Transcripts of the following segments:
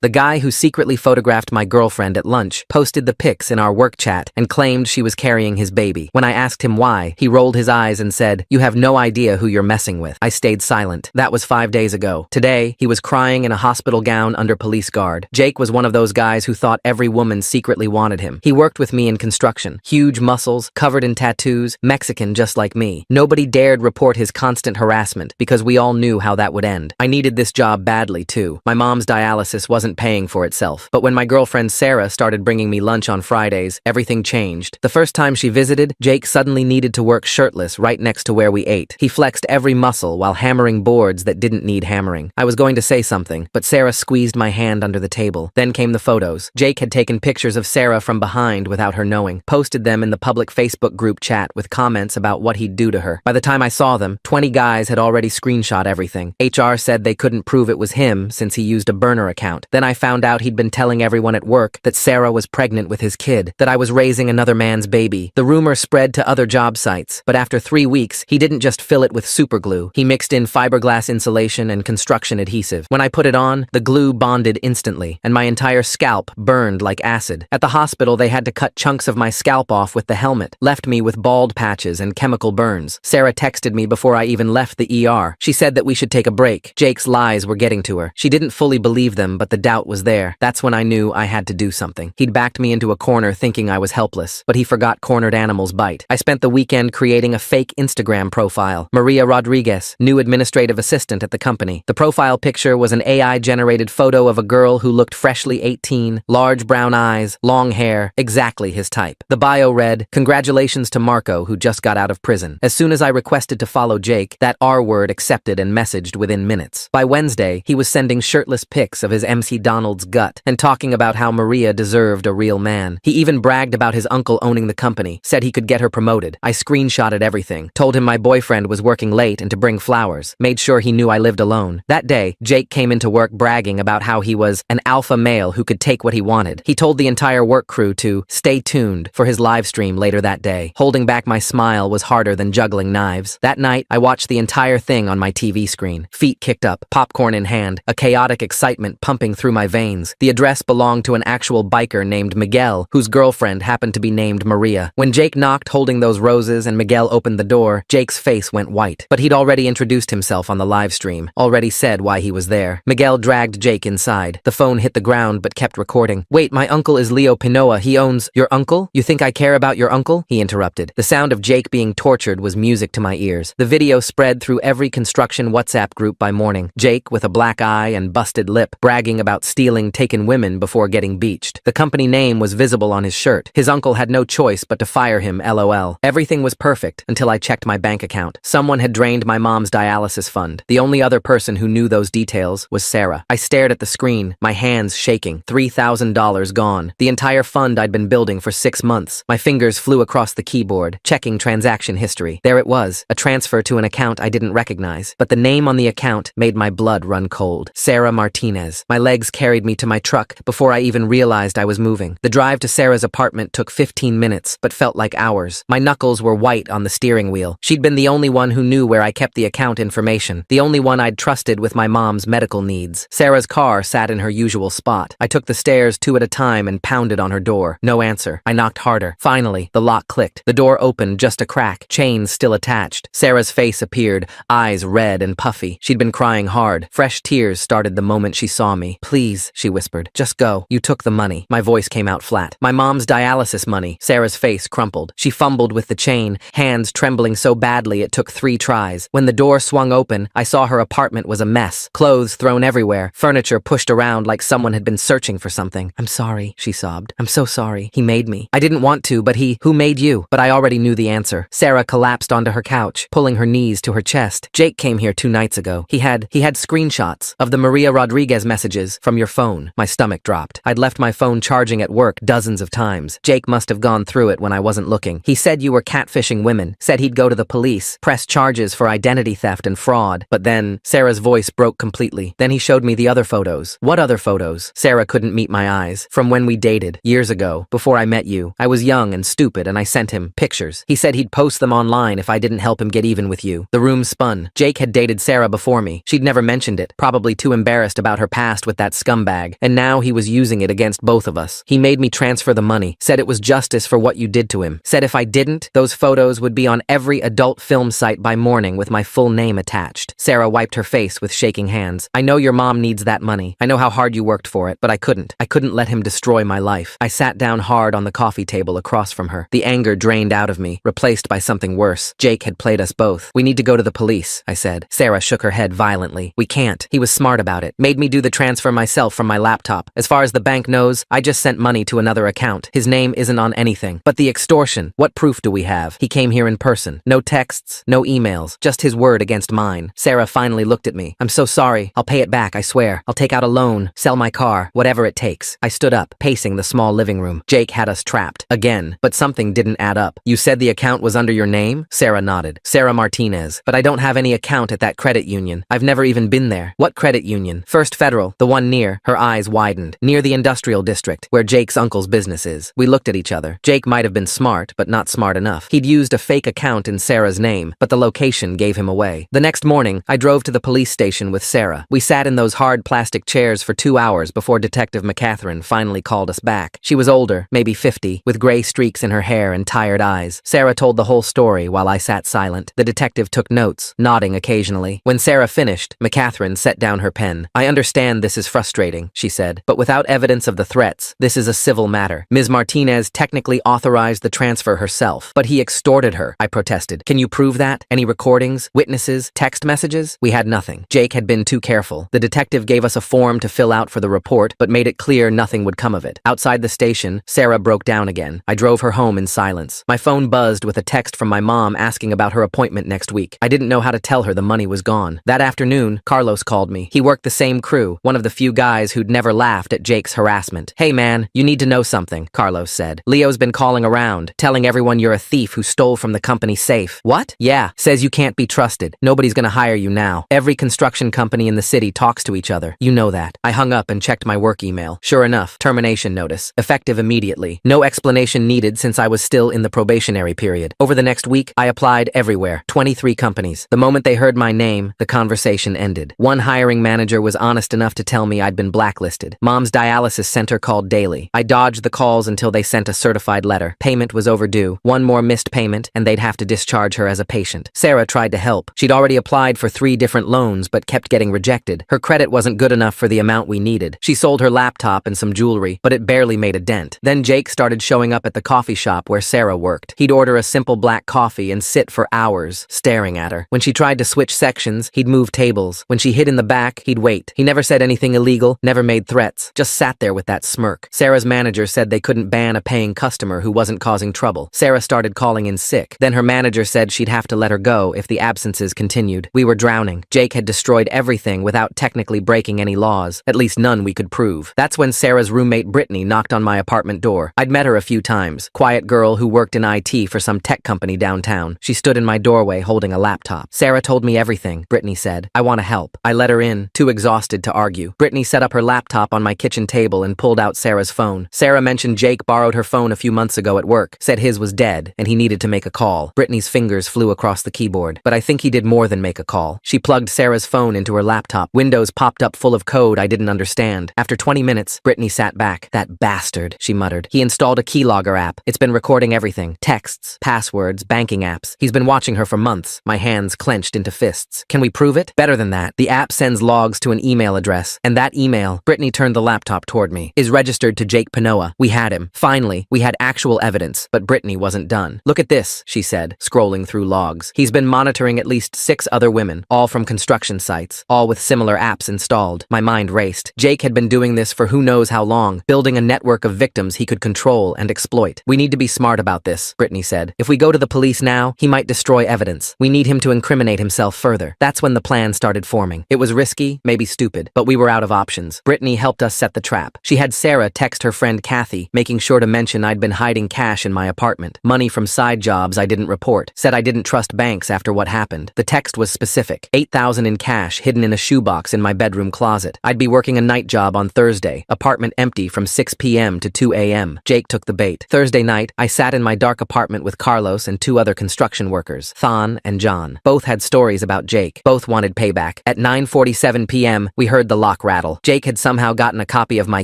The guy who secretly photographed my girlfriend at lunch posted the pics in our work chat and claimed she was carrying his baby. When I asked him why, he rolled his eyes and said, "You have no idea who you're messing with." I stayed silent. That was 5 days ago. Today, he was crying in a hospital gown under police guard. Jake was one of those guys who thought every woman secretly wanted him. He worked with me in construction. Huge muscles, covered in tattoos, Mexican just like me. Nobody dared report his constant harassment because we all knew how that would end. I needed this job badly too. My mom's dialysis wasn't paying for itself. But when my girlfriend Sarah started bringing me lunch on Fridays, everything changed. The first time she visited, Jake suddenly needed to work shirtless right next to where we ate. He flexed every muscle while hammering boards that didn't need hammering. I was going to say something, but Sarah squeezed my hand under the table. Then came the photos. Jake had taken pictures of Sarah from behind without her knowing, posted them in the public Facebook group chat with comments about what he'd do to her. By the time I saw them, 20 guys had already screenshot everything. HR said they couldn't prove it was him since he used a burner account. Then I found out he'd been telling everyone at work that Sarah was pregnant with his kid, that I was raising another man's baby. The rumor spread to other job sites, but after 3 weeks, he didn't just fill it with superglue. He mixed in fiberglass insulation and construction adhesive. When I put it on, the glue bonded instantly, and my entire scalp burned like acid. At the hospital, they had to cut chunks of my scalp off with the helmet, left me with bald patches and chemical burns. Sarah texted me before I even left the ER. She said that we should take a break. Jake's lies were getting to her. She didn't fully believe them, but the doubt was there. That's when I knew I had to do something. He'd backed me into a corner thinking I was helpless, but he forgot cornered animals bite. I spent the weekend creating a fake Instagram profile. Maria Rodriguez, new administrative assistant at the company. The profile picture was an AI-generated photo of a girl who looked freshly 18, large brown eyes, long hair, exactly his type. The bio read, "Congratulations to Marco, who just got out of prison." As soon as I requested to follow Jake, that R-word accepted and messaged within minutes. By Wednesday, he was sending shirtless pics of his MC Donald's gut and talking about how Maria deserved a real man. He even bragged about his uncle owning the company, said he could get her promoted. I screenshotted everything, told him my boyfriend was working late and to bring flowers, made sure he knew I lived alone. That day, Jake came into work bragging about how he was an alpha male who could take what he wanted. He told the entire work crew to stay tuned for his live stream later that day. Holding back my smile was harder than juggling knives. That night, I watched the entire thing on my TV screen. Feet kicked up, popcorn in hand, a chaotic excitement pumping through my veins. The address belonged to an actual biker named Miguel, whose girlfriend happened to be named Maria. When Jake knocked holding those roses and Miguel opened the door, Jake's face went white. But he'd already introduced himself on the live stream, already said why he was there. Miguel dragged Jake inside. The phone hit the ground but kept recording. "Wait, my uncle is Leo Pinoa. He owns—" "Your uncle? You think I care about your uncle?" he interrupted. The sound of Jake being tortured was music to my ears. The video spread through every construction WhatsApp group by morning. Jake, with a black eye and busted lip, bragging about stealing taken women before getting beached. The company name was visible on his shirt. His uncle had no choice but to fire him, LOL. Everything was perfect until I checked my bank account. Someone had drained my mom's dialysis fund. The only other person who knew those details was Sarah. I stared at the screen, my hands shaking. $3,000 gone. The entire fund I'd been building for 6 months. My fingers flew across the keyboard, checking transaction history. There it was, a transfer to an account I didn't recognize. But the name on the account made my blood run cold. Sarah Martinez. My legs carried me to my truck before I even realized I was moving. The drive to Sarah's apartment took 15 minutes, but felt like hours. My knuckles were white on the steering wheel. She'd been the only one who knew where I kept the account information, the only one I'd trusted with my mom's medical needs. Sarah's car sat in her usual spot. I took the stairs 2 at a time and pounded on her door. No answer. I knocked harder. Finally, the lock clicked. The door opened just a crack, chains still attached. Sarah's face appeared, eyes red and puffy. She'd been crying hard. Fresh tears started the moment she saw me. "Please," she whispered. "Just go. You took the money." My voice came out flat. "My mom's dialysis money." Sarah's face crumpled. She fumbled with the chain, hands trembling so badly it took 3 tries. When the door swung open, I saw her apartment was a mess. Clothes thrown everywhere, furniture pushed around like someone had been searching for something. "I'm sorry," she sobbed. "I'm so sorry. He made me. I didn't want to, but who made you?" But I already knew the answer. Sarah collapsed onto her couch, pulling her knees to her chest. "Jake came here 2 nights ago. He had screenshots of the Maria Rodriguez messages from your phone." My stomach dropped. I'd left my phone charging at work dozens of times. Jake must have gone through it when I wasn't looking. He said you were catfishing women, said he'd go to the police, press charges for identity theft and fraud. But then, Sarah's voice broke completely. Then he showed me the other photos. "What other photos?" Sarah couldn't meet my eyes. "From when we dated, years ago, before I met you. I was young and stupid and I sent him pictures. He said he'd post them online if I didn't help him get even with you." The room spun. Jake had dated Sarah before me. She'd never mentioned it, probably too embarrassed about her past with that that scumbag, and now he was using it against both of us. He made me transfer the money, said it was justice for what you did to him, said if I didn't, those photos would be on every adult film site by morning with my full name attached. Sarah wiped her face with shaking hands. I know your mom needs that money. I know how hard you worked for it, but I couldn't. I couldn't let him destroy my life. I sat down hard on the coffee table across from her. The anger drained out of me, replaced by something worse. Jake had played us both. We need to go to the police, I said. Sarah shook her head violently. We can't. He was smart about it. Made me do the transfer myself from my laptop. As far as the bank knows, I just sent money to another account. His name isn't on anything. But the extortion, what proof do we have? He came here in person. No texts, no emails, just his word against mine. Sarah finally looked at me. I'm so sorry. I'll pay it back, I swear. I'll take out a loan, sell my car, whatever it takes. I stood up, pacing the small living room. Jake had us trapped. Again. But something didn't add up. You said the account was under your name? Sarah nodded. Sarah Martinez. But I don't have any account at that credit union. I've never even been there. What credit union? First Federal, the one near. Her eyes widened. Near the industrial district, where Jake's uncle's business is. We looked at each other. Jake might have been smart, but not smart enough. He'd used a fake account in Sarah's name, but the location gave him away. The next morning, I drove to the police station with Sarah. We sat in those hard plastic chairs for 2 hours before Detective McCatherine finally called us back. She was older, maybe 50, with gray streaks in her hair and tired eyes. Sarah told the whole story while I sat silent. The detective took notes, nodding occasionally. When Sarah finished, McCatherine set down her pen. I understand this is frustrating, she said, but without evidence of the threats, this is a civil matter. Ms. Martinez technically authorized the transfer herself, but he extorted her, I protested. Can you prove that? Any recordings, witnesses, text messages? We had nothing. Jake had been too careful. The detective gave us a form to fill out for the report, but made it clear nothing would come of it. Outside the station, Sarah broke down again. I drove her home in silence. My phone buzzed with a text from my mom asking about her appointment next week. I didn't know how to tell her the money was gone. That afternoon, Carlos called me. He worked the same crew, one of the few guys who'd never laughed at Jake's harassment. Hey man, you need to know something, Carlos said. Leo's been calling around, telling everyone you're a thief who stole from the company safe. What? Yeah, says you can't be trusted. Nobody's gonna hire you now. Every construction company in the city talks to each other. You know that. I hung up and checked my work email. Sure enough, termination notice. Effective immediately. No explanation needed since I was still in the probationary period. Over the next week, I applied everywhere. 23 companies. The moment they heard my name, the conversation ended. One hiring manager was honest enough to tell me I'd been blacklisted. Mom's dialysis center called daily. I dodged the calls until they sent a certified letter. Payment was overdue. One more missed payment, and they'd have to discharge her as a patient. Sarah tried to help. She'd already applied for 3 different loans, but kept getting rejected. Her credit wasn't good enough for the amount we needed. She sold her laptop and some jewelry, but it barely made a dent. Then Jake started showing up at the coffee shop where Sarah worked. He'd order a simple black coffee and sit for hours, staring at her. When she tried to switch sections, he'd move tables. When she hid in the back, he'd wait. He never said anything illegal, never made threats, just sat there with that smirk. Sarah's manager said they couldn't ban a paying customer who wasn't causing trouble. Sarah started calling in sick. Then her manager said she'd have to let her go if the absences continued. We were drowning. Jake had destroyed everything without technically breaking any laws, at least none we could prove. That's when Sarah's roommate Brittany knocked on my apartment door. I'd met her a few times. Quiet girl who worked in IT for some tech company downtown. She stood in my doorway holding a laptop. Sarah told me everything, Brittany said. I want to help. I let her in, too exhausted to argue. Brittany set up her laptop on my kitchen table and pulled out Sarah's phone. Sarah mentioned Jake borrowed her phone a few months ago at work, said his was dead, and he needed to make a call. Brittany's fingers flew across the keyboard, but I think he did more than make a call. She plugged Sarah's phone into her laptop. Windows popped up full of code I didn't understand. After 20 minutes, Brittany sat back. That bastard, she muttered. He installed a keylogger app. It's been recording everything. Texts, passwords, banking apps. He's been watching her for months. My hands clenched into fists. Can we prove it? Better than that. The app sends logs to an email address, and that email, Brittany turned the laptop toward me, is registered to Jake Panoa. We had him. Finally, we had actual evidence, but Brittany wasn't done. Look at this, she said, scrolling through logs. He's been monitoring at least 6 other women, all from construction sites, all with similar apps installed. My mind raced. Jake had been doing this for who knows how long, building a network of victims he could control and exploit. We need to be smart about this, Brittany said. If we go to the police now, he might destroy evidence. We need him to incriminate himself further. That's when the plan started forming. It was risky, maybe stupid, but we were out of options. Brittany helped us set the trap. She had Sarah text her friend Kathy, making sure to mention I'd been hiding cash in my apartment, money from side jobs I didn't report, said I didn't trust banks after what happened. The text was specific. $8,000 in cash hidden in a shoebox in my bedroom closet. I'd be working a night job on Thursday, apartment empty from 6 p.m. to 2 a.m. Jake took the bait. Thursday night, I sat in my dark apartment with Carlos and 2 other construction workers, Thon and John. Both had stories about Jake. Both wanted payback. At 9:47 p.m., we heard the lock rattle. rattle. Jake had somehow gotten a copy of my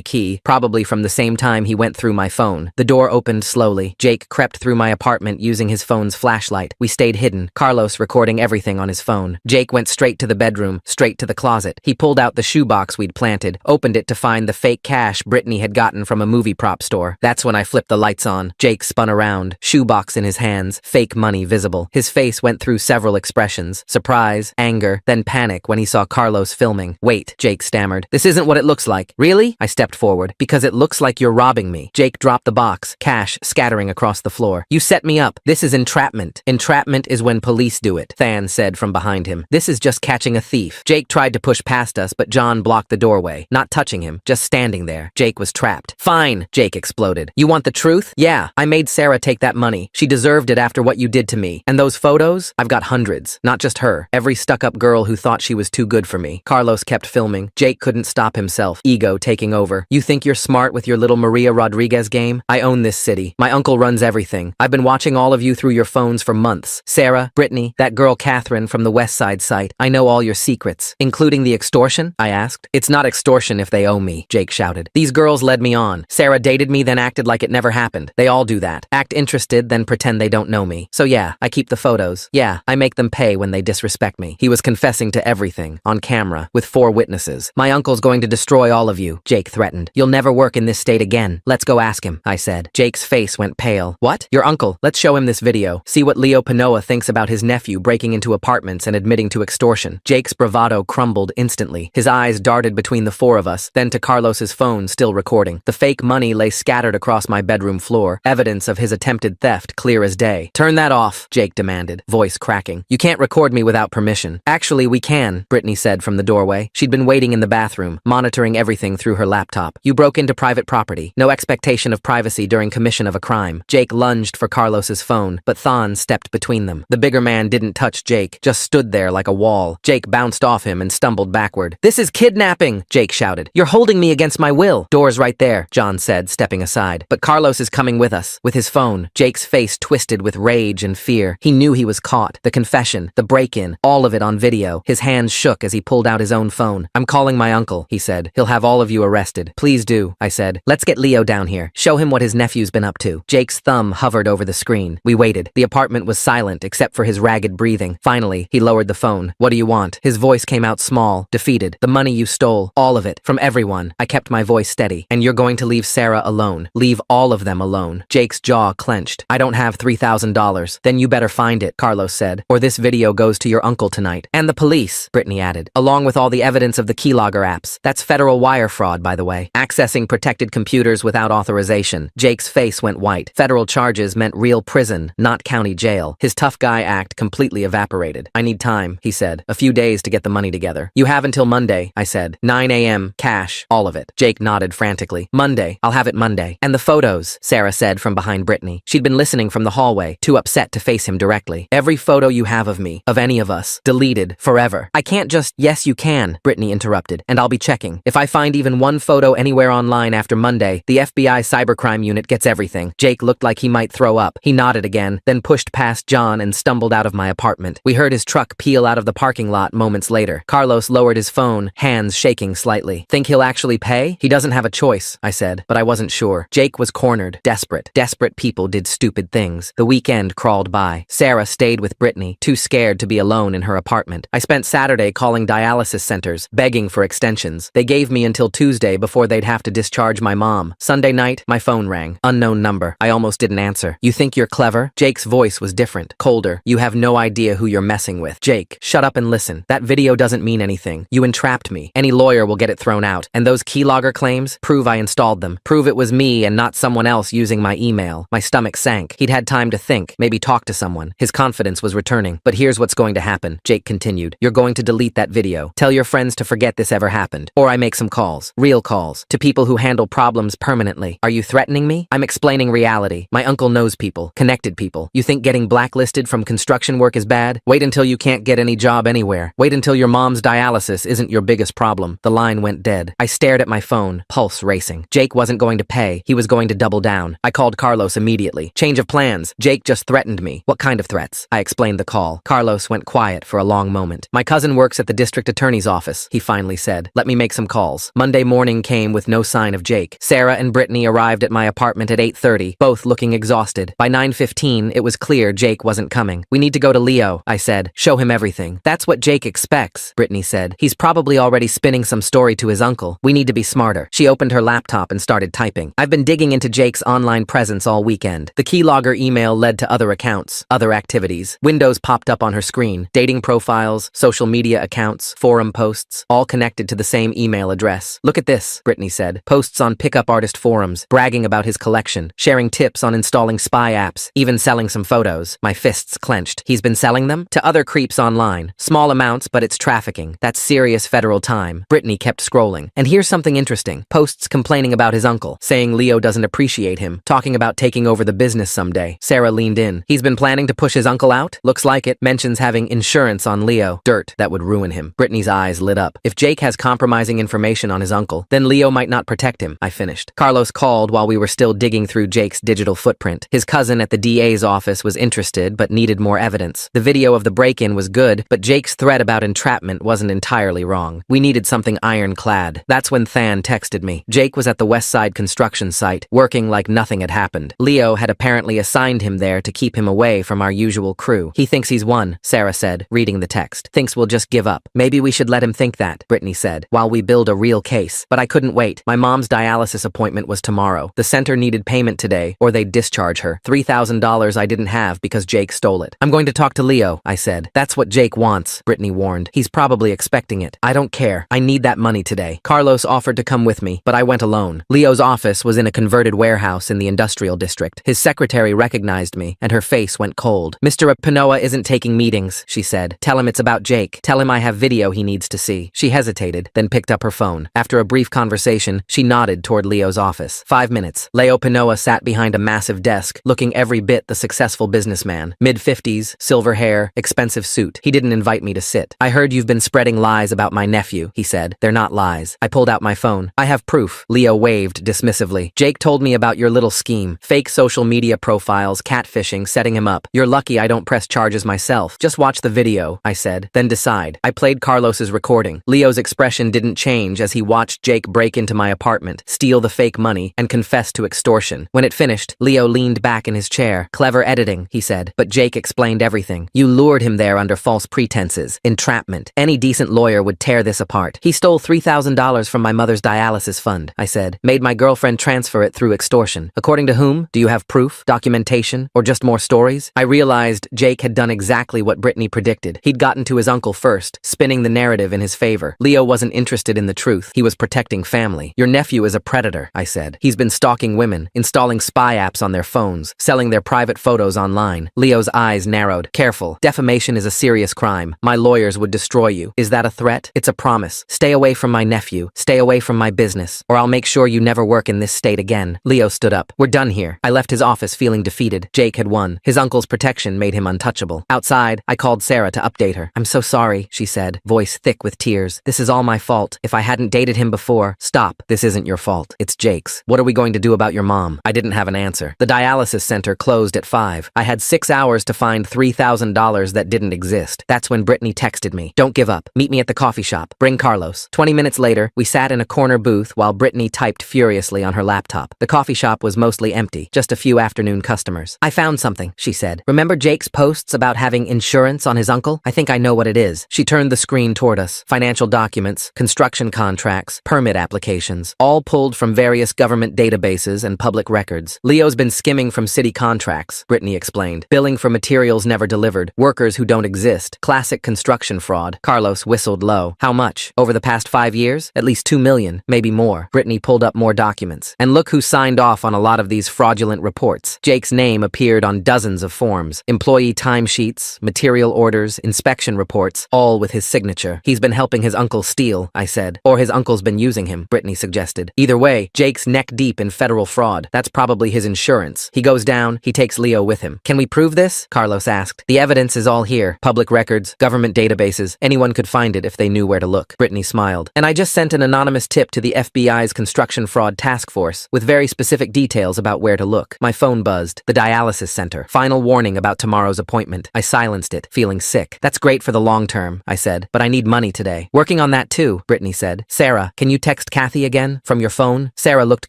key, probably from the same time he went through my phone. The door opened slowly. Jake crept through my apartment using his phone's flashlight. We stayed hidden, Carlos recording everything on his phone. Jake went straight to the bedroom, straight to the closet. He pulled out the shoebox we'd planted, opened it to find the fake cash Brittany had gotten from a movie prop store. That's when I flipped the lights on. Jake spun around, shoebox in his hands, fake money visible. His face went through several expressions: surprise, anger, then panic when he saw Carlos filming. "Wait," Jake stammered. "This isn't what it looks like." "Really?" I stepped forward. "Because it looks like you're robbing me." Jake dropped the box, cash scattering across the floor. "You set me up. This is entrapment." "Entrapment is when police do it," Than said from behind him. "This is just catching a thief." Jake tried to push past us, but John blocked the doorway, not touching him, just standing there. Jake was trapped. "Fine," Jake exploded. "You want the truth?" "Yeah, I made Sarah take that money. She deserved it after what you did to me. And those photos? I've got hundreds. Not just her. Every stuck-up girl who thought she was too good for me." Carlos kept filming. Jake couldn't stop himself, ego taking over. "You think you're smart with your little Maria Rodriguez game? I own this city. My uncle runs everything. I've been watching all of you through your phones for months. Sarah, Brittany, that girl Catherine from the West Side site. I know all your secrets." "Including the extortion?" I asked. "It's not extortion if they owe me," Jake shouted. "These girls led me on. Sarah dated me, then acted like it never happened. They all do that. Act interested, then pretend they don't know me. So yeah, I keep the photos. Yeah, I make them pay when they disrespect me." He was confessing to everything, on camera, with 4 witnesses. "My uncle's going to destroy all of you," Jake threatened. "You'll never work in this state again." "Let's go ask him," I said. Jake's face went pale. "What? Your uncle? Let's show him this video. See what Leo Panoa thinks about his nephew breaking into apartments and admitting to extortion." Jake's bravado crumbled instantly. His eyes darted between the 4 of us, then to Carlos's phone, still recording. The fake money lay scattered across my bedroom floor, evidence of his attempted theft clear as day. "Turn that off," Jake demanded, voice cracking. "You can't record me without permission." "Actually, we can," Brittany said from the doorway. She'd been waiting in the bathroom, monitoring everything through her laptop. "You broke into private property. No expectation of privacy during commission of a crime." Jake lunged for Carlos's phone, but Than stepped between them. The bigger man didn't touch Jake, just stood there like a wall. Jake bounced off him and stumbled backward. "This is kidnapping!" Jake shouted. "You're holding me against my will." "Door's right there," John said, stepping aside. "But Carlos is coming with us, with his phone." Jake's face twisted with rage and fear. He knew he was caught. The confession, the break-in, all of it on video. His hands shook as he pulled out his own phone. "I'm calling my uncle," he said. "He'll have all of you arrested." "Please do," I said. "Let's get Leo down here. Show him what his nephew's been up to." Jake's thumb hovered over the screen. We waited. The apartment was silent except for his ragged breathing. Finally, he lowered the phone. "What do you want?" His voice came out small, defeated. "The money you stole. All of it. From everyone." I kept my voice steady. "And you're going to leave Sarah alone. Leave all of them alone." Jake's jaw clenched. "I don't have $3,000. "Then you better find it," Carlos said, "or this video goes to your uncle tonight." "And the police," Brittany added, "along with all the evidence of the keylogger apps. That's federal wire fraud, by the way. Accessing protected computers without authorization." Jake's face went white. Federal charges meant real prison, not county jail. His tough guy act completely evaporated. "I need time," he said. "A few days to get the money together." "You have until Monday," I said. 9 a.m., cash, all of it." Jake nodded frantically. "Monday. I'll have it Monday." "And the photos," Sarah said from behind Brittany. She'd been listening from the hallway, too upset to face him directly. "Every photo you have of me, of any of us, deleted, forever." "I can't just—" "Yes, you can," Brittany interrupted, "and I'll be checking. If I find even one photo anywhere online after Monday, the FBI cybercrime unit gets everything." Jake looked like he might throw up. He nodded again, then pushed past John and stumbled out of my apartment. We heard his truck peel out of the parking lot moments later. Carlos lowered his phone, hands shaking slightly. "Think he'll actually pay?" "He doesn't have a choice," I said, but I wasn't sure. Jake was cornered, desperate. Desperate people did stupid things. The weekend crawled by. Sarah stayed with Brittany, too scared to be alone in her apartment. I spent Saturday calling dialysis centers, begging for extensions. They gave me until Tuesday before they'd have to discharge my mom. Sunday night, my phone rang. Unknown number. I almost didn't answer. "You think you're clever?" Jake's voice was different, colder. "You have no idea who you're messing with." "Jake, shut up and listen. That video doesn't mean anything. You entrapped me. Any lawyer will get it thrown out. And those keylogger claims? Prove I installed them. Prove it was me and not someone else using my email." My stomach sank. He'd had time to think, maybe talk to someone. His confidence was returning. "But here's what's going to happen," Jake continued. "You're going to delete that video. Tell your friends to forget this ever happened. Or I make some calls. Real calls. To people who handle problems permanently. Are you threatening me? I'm explaining reality. My uncle knows people. Connected people. You think getting blacklisted from construction work is bad? Wait until you can't get any job anywhere. Wait until your mom's dialysis isn't your biggest problem." The line went dead. I stared at my phone, pulse racing. Jake wasn't going to pay. He was going to double down. I called Carlos immediately. "Change of plans. Jake just threatened me." "What kind of threats?" I explained the call. Carlos went quiet for a long moment. "My cousin works at the district attorney's office," he finally said. said. Let me make some calls. Monday morning came with no sign of Jake. Sarah and Brittany arrived at my apartment at 8:30, both looking exhausted. By 9:15, it was clear Jake wasn't coming. We need to go to Leo, I said. Show him everything. That's what Jake expects, Brittany said. He's probably already spinning some story to his uncle. We need to be smarter. She opened her laptop and started typing. I've been digging into Jake's online presence all weekend. The keylogger email led to other accounts, other activities. Windows popped up on her screen. Dating profiles, social media accounts, forum posts, all connected to the same email address. Look at this, Brittany said. Posts on pickup artist forums, bragging about his collection, sharing tips on installing spy apps, even selling some photos. My fists clenched. He's been selling them? To other creeps online. Small amounts, but it's trafficking. That's serious federal time. Brittany kept scrolling. And here's something interesting. Posts complaining about his uncle, saying Leo doesn't appreciate him, talking about taking over the business someday. Sarah leaned in. He's been planning to push his uncle out? Looks like it. Mentions having insurance on Leo. Dirt that would ruin him. Brittany's eyes lit up. If Jake has compromising information on his uncle, then Leo might not protect him, I finished. Carlos called while we were still digging through Jake's digital footprint. His cousin at the DA's office was interested but needed more evidence. The video of the break-in was good, but Jake's threat about entrapment wasn't entirely wrong. We needed something ironclad. That's when Than texted me. Jake was at the West Side construction site, working like nothing had happened. Leo had apparently assigned him there to keep him away from our usual crew. He thinks he's won, Sarah said, reading the text. Thinks we'll just give up. Maybe we should let him think that, Brittany said, while we build a real case. But I couldn't wait. My mom's dialysis appointment was tomorrow. The center needed payment today, or they'd discharge her. $3,000 I didn't have because Jake stole it. I'm going to talk to Leo, I said. That's what Jake wants, Brittany warned. He's probably expecting it. I don't care. I need that money today. Carlos offered to come with me, but I went alone. Leo's office was in a converted warehouse in the industrial district. His secretary recognized me, and her face went cold. Mr. Pinoa isn't taking meetings, she said. Tell him it's about Jake. Tell him I have video he needs to see. She hesitated, then picked up her phone. After a brief conversation, she nodded toward Leo's office. 5 minutes. Leo Pinoa sat behind a massive desk, looking every bit the successful businessman. Mid-50s, silver hair, expensive suit. He didn't invite me to sit. I heard you've been spreading lies about my nephew, he said. They're not lies. I pulled out my phone. I have proof. Leo waved dismissively. Jake told me about your little scheme. Fake social media profiles, catfishing, setting him up. You're lucky I don't press charges myself. Just watch the video, I said. Then decide. I played Carlos's recording. Leo's expression didn't change as he watched Jake break into my apartment, steal the fake money, and confess to extortion. When it finished, Leo leaned back in his chair. Clever editing, he said. But Jake explained everything. You lured him there under false pretenses. Entrapment. Any decent lawyer would tear this apart. He stole $3,000 from my mother's dialysis fund, I said. Made my girlfriend transfer it through extortion. According to whom? Do you have proof, documentation, or just more stories? I realized Jake had done exactly what Brittany predicted. He'd gotten to his uncle first, spinning the narrative in his favor. Leo wasn't interested in the truth. He was protecting family. Your nephew is a predator, I said. He's been stalking women, installing spy apps on their phones, selling their private photos online. Leo's eyes narrowed. Careful. Defamation is a serious crime. My lawyers would destroy you. Is that a threat? It's a promise. Stay away from my nephew. Stay away from my business, or I'll make sure you never work in this state again. Leo stood up. We're done here. I left his office feeling defeated. Jake had won. His uncle's protection made him untouchable. Outside, I called Sarah to update her. I'm so sorry, she said, voice thick with tears. This is all my fault. If I hadn't dated him before. Stop. This isn't your fault. It's Jake's. What are we going to do about your mom? I didn't have an answer. The dialysis center closed at 5. I had 6 hours to find $3,000 that didn't exist. That's when Brittany texted me. Don't give up. Meet me at the coffee shop. Bring Carlos. 20 minutes later, we sat in a corner booth while Brittany typed furiously on her laptop. The coffee shop was mostly empty, just a few afternoon customers. I found something, she said. Remember Jake's posts about having insurance on his uncle? I think I know what it is. She turned the screen toward us. Financial documents, construction contracts, permit applications, all pulled from various government databases and public records. Leo's been skimming from city contracts, Brittany explained. Billing for materials never delivered, workers who don't exist, classic construction fraud. Carlos whistled low. How much? Over the past 5 years? At least 2 million, maybe more. Brittany pulled up more documents. And look who signed off on a lot of these fraudulent reports. Jake's name appeared on dozens of forms. Employee timesheets, material orders, inspection reports, all with his signature. He's been helping his uncle steal, I said. Or his uncle's been using him, Brittany suggested. Either way, Jake's neck deep in federal fraud. That's probably his insurance. He goes down, he takes Leo with him. Can we prove this? Carlos asked. The evidence is all here. Public records, government databases. Anyone could find it if they knew where to look. Brittany smiled. And I just sent an anonymous tip to the FBI's construction fraud task force with very specific details about where to look. My phone buzzed. The dialysis center. Final warning about tomorrow's appointment. I silenced it, feeling sick. That's great for the long term, I said, but I need money today. Working on that too, Brittany said. Sarah, can you text Kathy again? From your phone? Sarah looked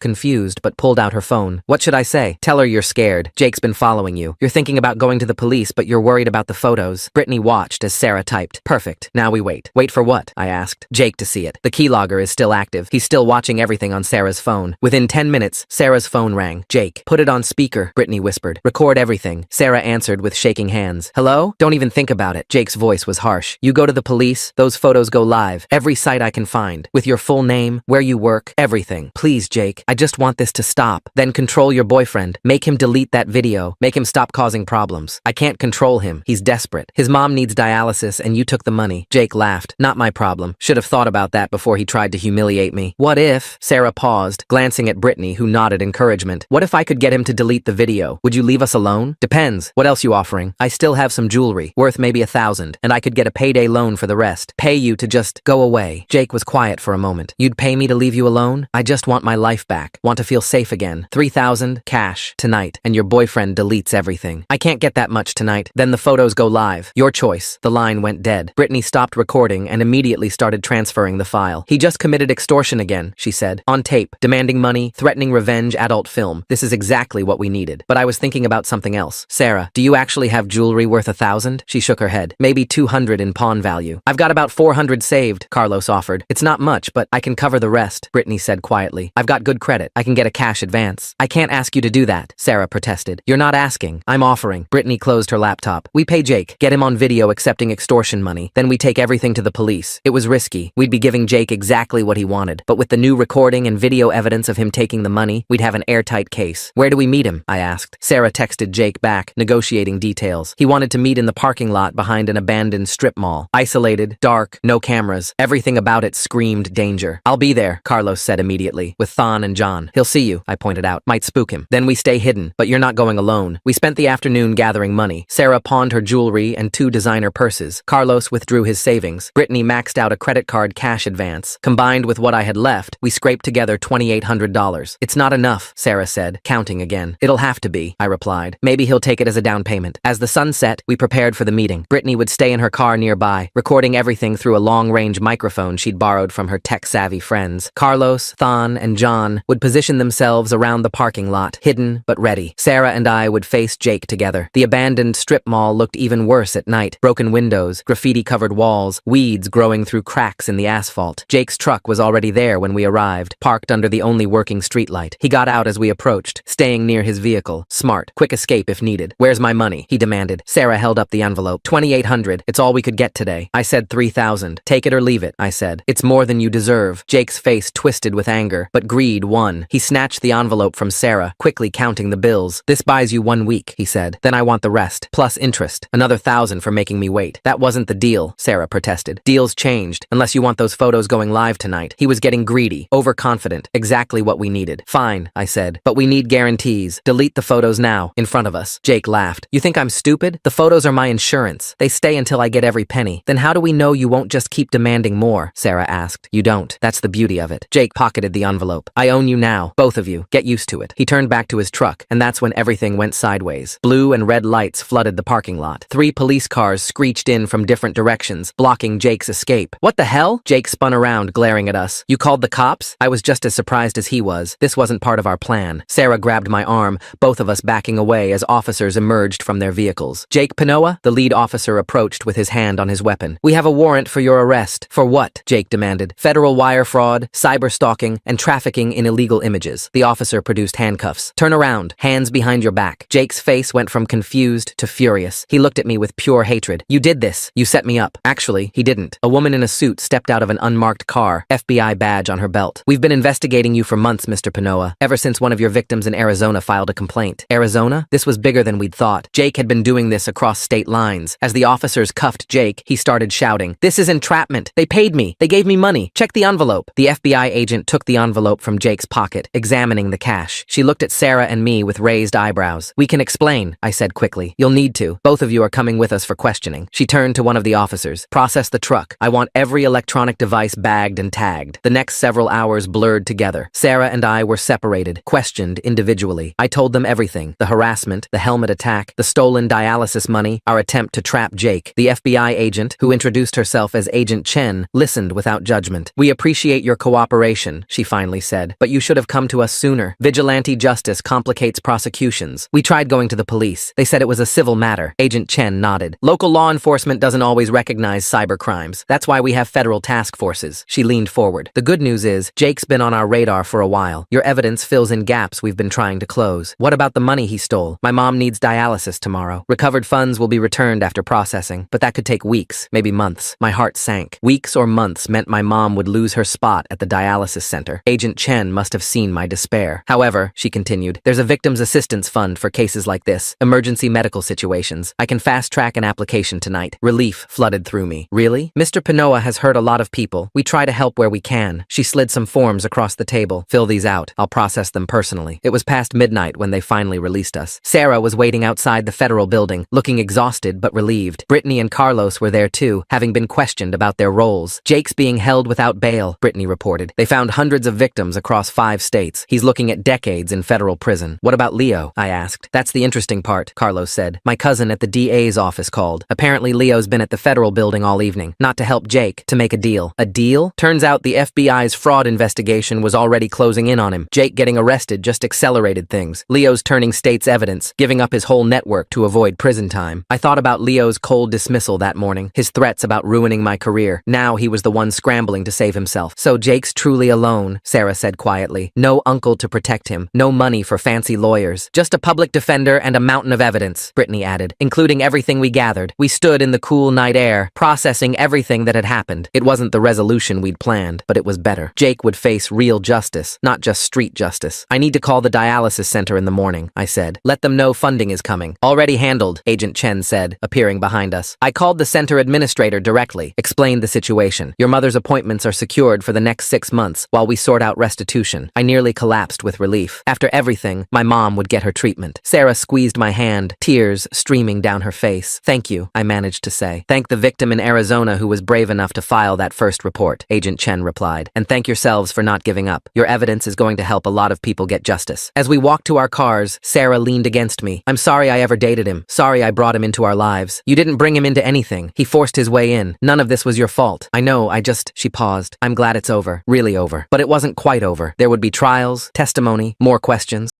confused but pulled out her phone. What should I say? Tell her you're scared. Jake's been following you. You're thinking about going to the police but you're worried about the photos. Brittany watched as Sarah typed. Perfect. Now we wait. Wait for what? I asked. Jake to see it. The keylogger is still active. He's still watching everything on Sarah's phone. Within 10 minutes, Sarah's phone rang. Jake, put it on speaker, Brittany whispered. Record everything. Sarah answered with shaking hands. Hello? Don't even think about it. Jake's voice was harsh. You go to the police, those photos go live. Every site I can find. With your full name, where you work, everything. Please, Jake, I just want this to stop. Then control your boyfriend. Make him delete that video. Make him stop causing problems. I can't control him. He's desperate. His mom needs dialysis and you took the money. Jake laughed. Not my problem. Should have thought about that before he tried to humiliate me. What if? Sarah paused, glancing at Brittany, who nodded encouragement. What if I could get him to delete the video? Would you leave us alone? Depends. What else you offering? I still have some jewelry, worth maybe $1,000, and I could get a payday loan for the rest. Pay you to just go away. Jake was quiet for a moment. You'd pay me to leave you alone? I just want my life back. Want to feel safe again. $3,000, cash, tonight, and your boyfriend deletes everything. I can't get that much tonight. Then the photos go live. Your choice. The line went dead. Brittany stopped recording and immediately started transferring the file. He just committed extortion again, she said. On tape, demanding money, threatening revenge, adult film. This is exactly what we needed. But I was thinking about something else. Sarah, do you actually have jewelry worth $1,000? She shook her head. Maybe $200 in pawn value. I've got about $400 saved, Carlos offered. It's not much, but I can cover the rest, Brittany said quietly. I've got good credit. I can get a cash advance. I can't ask you to do that, Sarah protested. You're not asking. I'm offering. Brittany closed her laptop. We pay Jake, get him on video accepting extortion money. Then we take everything to the police. It was risky. We'd be giving Jake exactly what he wanted. But with the new recording and video evidence of him taking the money, we'd have an airtight case. Where do we meet him? I asked. Sarah texted Jake back, negotiating details. He wanted to meet in the parking lot behind an abandoned strip mall. Isolated, dark, no cameras. Everything about it screamed danger. I'll be there, Carlos said immediately, with Thon and John. He'll see you, I pointed out. Might spook him. Then we stay hidden, but you're not going alone. We spent the afternoon gathering money. Sarah pawned her jewelry and 2 designer purses. Carlos withdrew his savings. Brittany maxed out a credit card cash advance. Combined with what I had left, we scraped together $2,800. It's not enough, Sarah said, counting again. It'll have to be, I replied. Maybe he'll take it as a down payment. As the sun set, we prepared for the meeting. Brittany would stay in her car nearby, recording everything through a long-range microphone she'd borrowed from her tech-savvy friends. Carlos, Thon, and John would position themselves around the parking lot, hidden but ready. Sarah and I would face Jake together. The abandoned strip mall looked even worse at night. Broken windows, graffiti-covered walls, weeds growing through cracks in the asphalt. Jake's truck was already there when we arrived, parked under the only working streetlight. He got out as we approached, staying near his vehicle. Smart. Quick escape if needed. Where's my money? He demanded. Sarah held up the envelope. $2,800. It's all we could get today. I said $3,000. Take it or leave it, I said. It's more than you deserve. Jake's face twisted with anger, but greed won. He snatched the envelope from Sarah, quickly counting the bills. This buys you 1 week, he said. Then I want the rest, plus interest. Another $1,000 for making me wait. That wasn't the deal, Sarah protested. Deals changed, unless you want those photos going live tonight. He was getting greedy, overconfident, exactly what we needed. Fine, I said, but we need guarantees. Delete the photos now, in front of us. Jake laughed. You think I'm stupid? The photos are my insurance. They stay until I get every penny. Then how do we know you won't just keep demanding more? Sarah asked. You don't. That's the beauty of it. Jake pocketed the envelope. I own you now. Both of you. Get used to it. He turned back to his truck, and that's when everything went sideways. Blue and red lights flooded the parking lot. 3 police cars screeched in from different directions, blocking Jake's escape. What the hell? Jake spun around, glaring at us. You called the cops? I was just as surprised as he was. This wasn't part of our plan. Sarah grabbed my arm, both of us backing away as officers emerged from their vehicles. Jake Panoa? The lead officer approached with his hand on his weapon. We have a warrant for your arrest. For what? Jake demanded. Federal wire fraud, cyber stalking, and trafficking in illegal images. The officer produced handcuffs. Turn around. Hands behind your back. Jake's face went from confused to furious. He looked at me with pure hatred. You did this. You set me up. Actually, he didn't. A woman in a suit stepped out of an unmarked car, FBI badge on her belt. We've been investigating you for months, Mr. Panoa, ever since one of your victims in Arizona filed a complaint. Arizona? This was bigger than we'd thought. Jake had been doing this across state lines. As the officers cuffed Jake, he started shouting, "This is entrapment. They paid me. They gave me money. Check the envelope." The FBI agent took the envelope from Jake's pocket, examining the cash. She looked at Sarah and me with raised eyebrows. We can explain, I said quickly. You'll need to. Both of you are coming with us for questioning. She turned to one of the officers. Process the truck. I want every electronic device bagged and tagged. The next several hours blurred together. Sarah and I were separated, questioned individually. I told them everything. The harassment, the helmet attack, the stolen dialysis money, our attempt to trap Jake. The FBI agent, who introduced herself as Agent Chen, listened without judgment. "We appreciate your cooperation," she finally said, "but you should have come to us sooner. Vigilante justice complicates prosecutions. We tried going to the police. They said it was a civil matter." Agent Chen nodded. "Local law enforcement doesn't always recognize cyber crimes. That's why we have federal task forces." She leaned forward. "The good news is, Jake's been on our radar for a while. Your evidence fills in gaps we've been trying to close. What about the money he stole? My mom needs dialysis tomorrow. Recovered funds will be returned after processing, but that could take weeks, maybe months." My heart sank. Weeks or months meant my mom would lose her spot at the dialysis center. Agent Chen must have seen my despair. "However," she continued, "there's a victim's assistance fund for cases like this, emergency medical situations. I can fast-track an application tonight." Relief flooded through me. "Really? Mr. Pinoa has hurt a lot of people. We try to help where we can." She slid some forms across the table. "Fill these out. I'll process them personally." It was past midnight when they finally released us. Sarah was waiting outside the federal building, looking exhausted but relieved. Brittany and Carlos were there too, having been questioned about their roles. "Jake's being held without bail," Brittany reported. "They found hundreds of victims across 5 states. He's looking at decades in federal prison." "What about Leo?" I asked. "That's the interesting part," Carlos said. "My cousin at the DA's office called. Apparently Leo's been at the federal building all evening, not to help Jake, to make a deal." "A deal?" Turns out the FBI's fraud investigation was already closing in on him. Jake getting arrested just accelerated things. Leo's turning state's evidence, giving up his whole network to avoid prison time. I thought about Leo's cold dismissal that morning, his threats about ruining my career. Now he was the one scrambling to save himself. "So Jake's truly alone," Sarah said quietly. "No uncle to protect him, no money for fancy lawyers. Just a public defender and a mountain of evidence," Brittany added, "including everything we gathered. We stood in the cool night air, processing everything that had happened. It wasn't the resolution we'd planned, but it was better. Jake would face real justice, not just street justice." "I need to call the dialysis center in the morning," I said. "Let them know funding is coming." "Already handled," Agent Chen said, appearing behind us. "I called the center administrator directly, explained the situation. Your mother's appointments are secured for the next 6 months while we sort out restitution." I nearly collapsed with relief. After everything, my mom would get her treatment. Sarah squeezed my hand, tears streaming down her face. "Thank you," I managed to say. "Thank the victim in Arizona who was brave enough to file that first report," Agent Chen replied. "And thank yourselves for not giving up. Your evidence is going to help a lot of people get justice." As we walked to our cars, Sarah leaned against me. "I'm sorry I ever dated him. Sorry I brought him into our lives. You didn't bring him into anything. He forced his way in. None of this was your fault. I know, She paused. "I'm glad it's over. Really over. But it wasn't quite over. There would be trials, testimony, more questions."